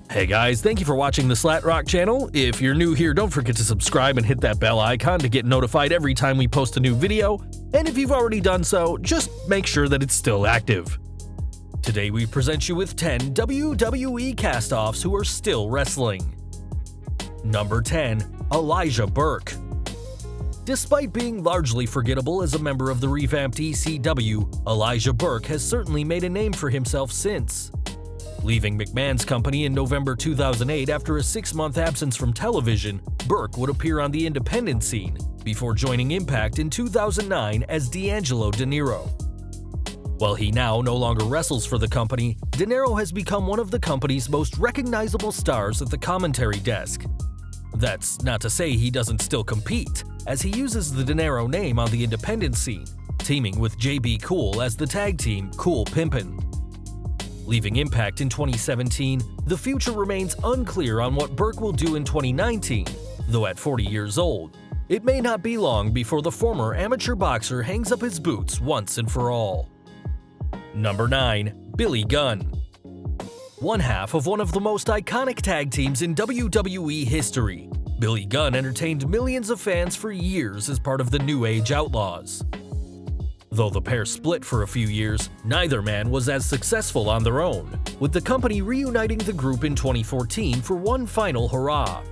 Hey guys, thank you for watching the SlatRock channel. If you're new here, don't forget to subscribe and hit that bell icon to get notified every time we post a new video. And if you've already done so, just make sure that it's still active. Today we present you with 10 WWE Castoffs who are still wrestling. Number 10. Elijah Burke. Despite being largely forgettable as a member of the revamped ECW, Elijah Burke has certainly made a name for himself since. Leaving McMahon's company in November 2008 after a 6-month absence from television, Burke would appear on the independent scene, before joining Impact in 2009 as D'Angelo De Niro. While he now no longer wrestles for the company, De Niro has become one of the company's most recognizable stars at the commentary desk. That's not to say he doesn't still compete, as he uses the De Niro name on the independent scene, teaming with JB Cool as the tag team Cool Pimpin'. Leaving Impact in 2017, the future remains unclear on what Burke will do in 2019, though at 40 years old, it may not be long before the former amateur boxer hangs up his boots once and for all. Number 9. Billy Gunn. One half of one of the most iconic tag teams in WWE history, Billy Gunn entertained millions of fans for years as part of the New Age Outlaws. Though the pair split for a few years, neither man was as successful on their own, with the company reuniting the group in 2014 for one final hurrah.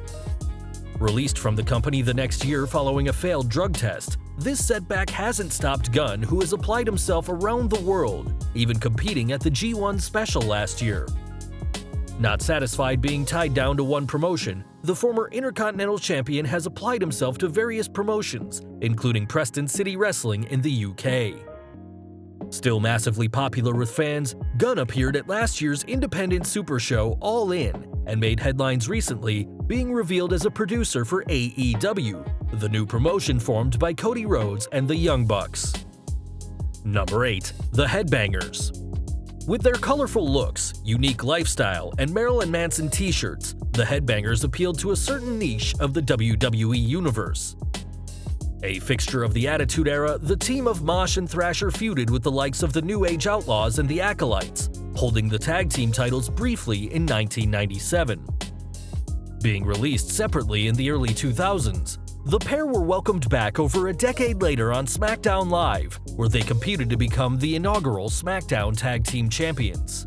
Released from the company the next year following a failed drug test, this setback hasn't stopped Gunn, who has applied himself around the world, even competing at the G1 Special last year. Not satisfied being tied down to one promotion, the former Intercontinental Champion has applied himself to various promotions, including Preston City Wrestling in the UK. Still massively popular with fans, Gunn appeared at last year's independent super show All In and made headlines recently, being revealed as a producer for AEW, the new promotion formed by Cody Rhodes and the Young Bucks. Number 8. The Headbangers. With their colorful looks, unique lifestyle, and Marilyn Manson t-shirts, the Headbangers appealed to a certain niche of the WWE universe. A fixture of the Attitude Era, the team of Mosh and Thrasher feuded with the likes of the New Age Outlaws and the Acolytes, holding the tag team titles briefly in 1997. Being released separately in the early 2000s, the pair were welcomed back over a decade later on SmackDown Live, where they competed to become the inaugural SmackDown Tag Team Champions.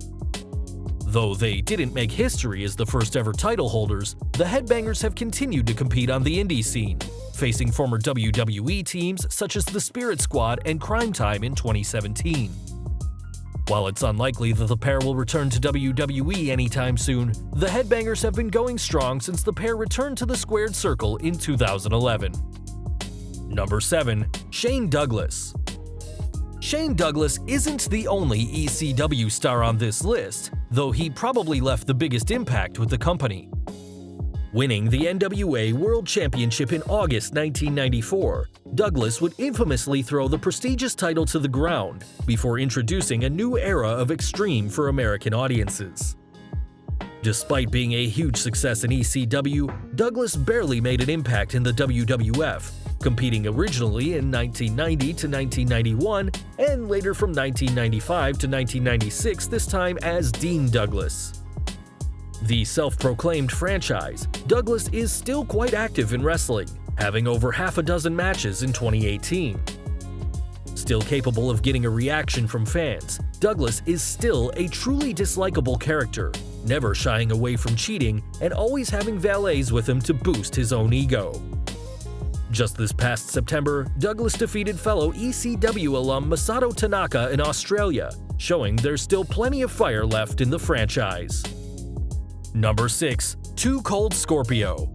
Though they didn't make history as the first ever title holders, the Headbangers have continued to compete on the indie scene, facing former WWE teams such as the Spirit Squad and Crime Time in 2017. While it's unlikely that the pair will return to WWE anytime soon, the Headbangers have been going strong since the pair returned to the Squared Circle in 2011. Number 7. Shane Douglas. Shane Douglas isn't the only ECW star on this list, though he probably left the biggest impact with the company. Winning the NWA World Championship in August 1994, Douglas would infamously throw the prestigious title to the ground before introducing a new era of Extreme for American audiences. Despite being a huge success in ECW, Douglas barely made an impact in the WWF, competing originally in 1990 to 1991 and later from 1995 to 1996, this time as Dean Douglas. The self-proclaimed franchise, Douglas is still quite active in wrestling, having over half a dozen matches in 2018. Still capable of getting a reaction from fans, Douglas is still a truly dislikable character, never shying away from cheating and always having valets with him to boost his own ego. Just this past September, Douglas defeated fellow ECW alum Masato Tanaka in Australia, showing there's still plenty of fire left in the franchise. Number 6. Too Cold Scorpio.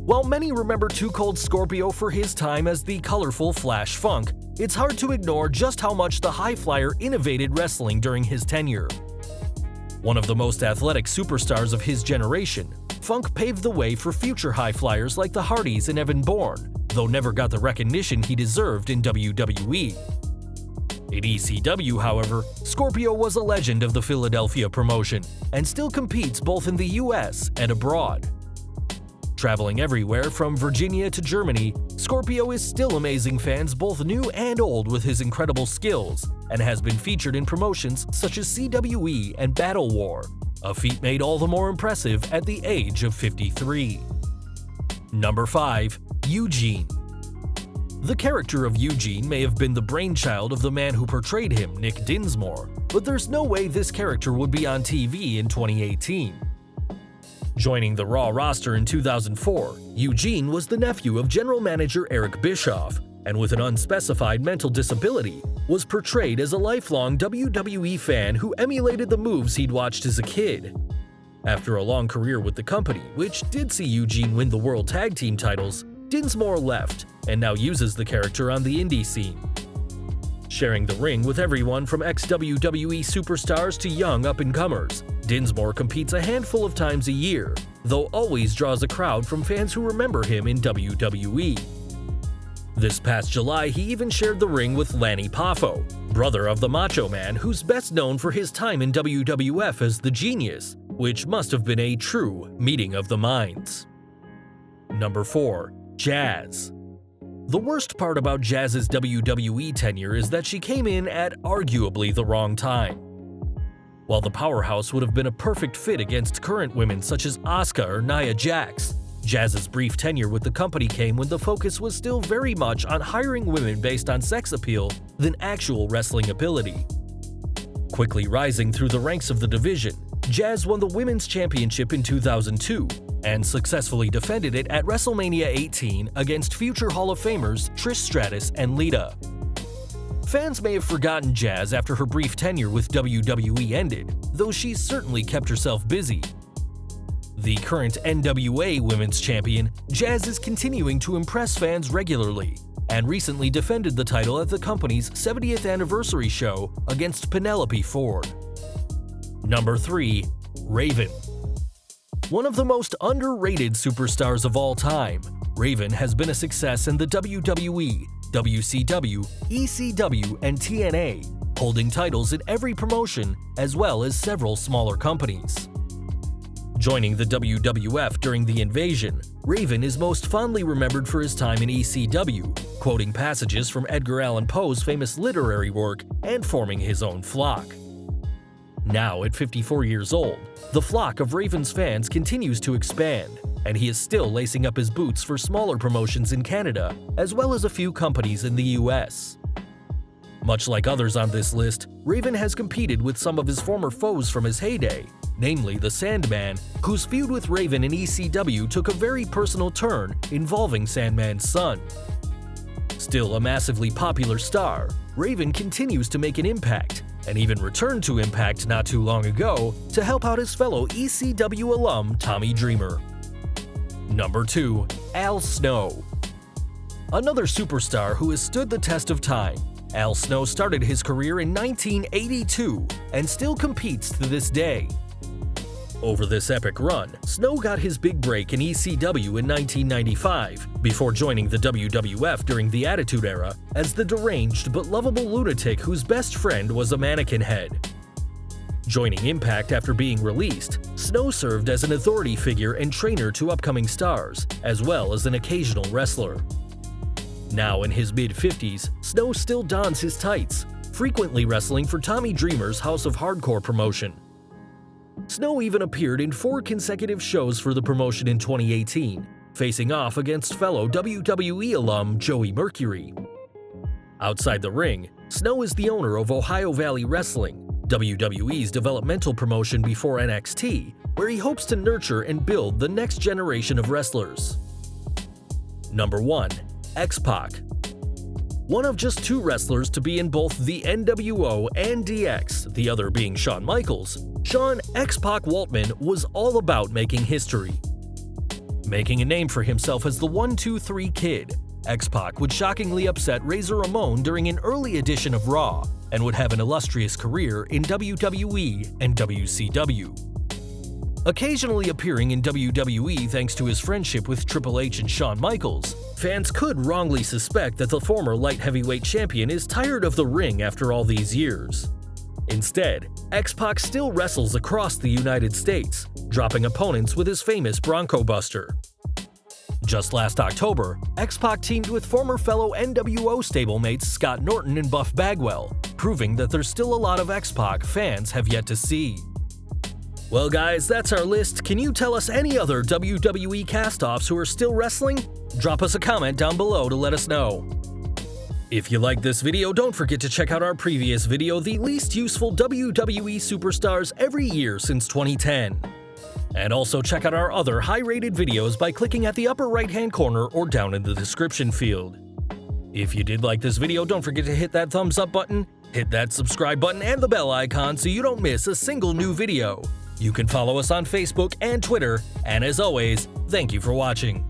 While many remember Too Cold Scorpio for his time as the colorful Flash Funk, it's hard to ignore just how much the high flyer innovated wrestling during his tenure. One of the most athletic superstars of his generation, Funk paved the way for future high flyers like the Hardys and Evan Bourne, though never got the recognition he deserved in WWE. In ECW, however, Scorpio was a legend of the Philadelphia promotion and still competes both in the US and abroad. Traveling everywhere from Virginia to Germany, Scorpio is still amazing fans both new and old with his incredible skills, and has been featured in promotions such as CWE and Battle War, a feat made all the more impressive at the age of 53. Number 5. Eugene. The character of Eugene may have been the brainchild of the man who portrayed him, Nick Dinsmore, but there's no way this character would be on TV in 2018. Joining the Raw roster in 2004, Eugene was the nephew of general manager Eric Bischoff, and with an unspecified mental disability, was portrayed as a lifelong WWE fan who emulated the moves he'd watched as a kid. After a long career with the company, which did see Eugene win the World Tag Team titles, Dinsmore left and now uses the character on the indie scene. Sharing the ring with everyone from ex-WWE superstars to young up-and-comers, Dinsmore competes a handful of times a year, though always draws a crowd from fans who remember him in WWE. This past July, he even shared the ring with Lanny Poffo, brother of the Macho Man, who's best known for his time in WWF as the Genius, which must have been a true meeting of the minds. Number 4. Jazz. The worst part about Jazz's WWE tenure is that she came in at arguably the wrong time. While the powerhouse would have been a perfect fit against current women such as Asuka or Nia Jax, Jazz's brief tenure with the company came when the focus was still very much on hiring women based on sex appeal than actual wrestling ability. Quickly rising through the ranks of the division, Jazz won the Women's Championship in 2002 and successfully defended it at WrestleMania 18 against future Hall of Famers Trish Stratus and Lita. Fans may have forgotten Jazz after her brief tenure with WWE ended, though she's certainly kept herself busy. The current NWA Women's Champion, Jazz is continuing to impress fans regularly, and recently defended the title at the company's 70th anniversary show against Penelope Ford. Number 3. Raven. One of the most underrated superstars of all time, Raven has been a success in the WWE, WCW, ECW, and TNA, holding titles in every promotion as well as several smaller companies. Joining the WWF during the invasion, Raven is most fondly remembered for his time in ECW, quoting passages from Edgar Allan Poe's famous literary work and forming his own flock. Now at 54 years old, the flock of Raven's fans continues to expand, and he is still lacing up his boots for smaller promotions in Canada, as well as a few companies in the US. Much like others on this list, Raven has competed with some of his former foes from his heyday, namely the Sandman, whose feud with Raven in ECW took a very personal turn involving Sandman's son. Still a massively popular star, Raven continues to make an impact, and even returned to Impact not too long ago to help out his fellow ECW alum Tommy Dreamer. Number 2. Al Snow. Another superstar who has stood the test of time, Al Snow started his career in 1982 and still competes to this day. Over this epic run, Snow got his big break in ECW in 1995 before joining the WWF during the Attitude Era as the deranged but lovable lunatic whose best friend was a mannequin head. Joining Impact after being released, Snow served as an authority figure and trainer to upcoming stars, as well as an occasional wrestler. Now in his mid-50s, Snow still dons his tights, frequently wrestling for Tommy Dreamer's House of Hardcore promotion. Snow even appeared in 4 consecutive shows for the promotion in 2018, facing off against fellow WWE alum Joey Mercury. Outside the ring, Snow is the owner of Ohio Valley Wrestling, WWE's developmental promotion before NXT, where he hopes to nurture and build the next generation of wrestlers. Number 1. XPac. One of just 2 wrestlers to be in both the NWO and DX, the other being Shawn Michaels, Shawn X-Pac Waltman was all about making history. Making a name for himself as the 1-2-3 Kid, X-Pac would shockingly upset Razor Ramon during an early edition of Raw and would have an illustrious career in WWE and WCW. Occasionally appearing in WWE thanks to his friendship with Triple H and Shawn Michaels, fans could wrongly suspect that the former light heavyweight champion is tired of the ring after all these years. Instead, X-Pac still wrestles across the United States, dropping opponents with his famous Bronco Buster. Just last October, X-Pac teamed with former fellow NWO stablemates Scott Norton and Buff Bagwell, proving that there's still a lot of X-Pac fans have yet to see. Well guys, that's our list. Can you tell us any other WWE Castoffs who are still wrestling? Drop us a comment down below to let us know. If you liked this video, don't forget to check out our previous video, The Least Useful WWE Superstars Every Year Since 2010. And also check out our other high-rated videos by clicking at the upper right-hand corner or down in the description field. If you did like this video, don't forget to hit that thumbs up button, hit that subscribe button and the bell icon so you don't miss a single new video. You can follow us on Facebook and Twitter, and as always, thank you for watching.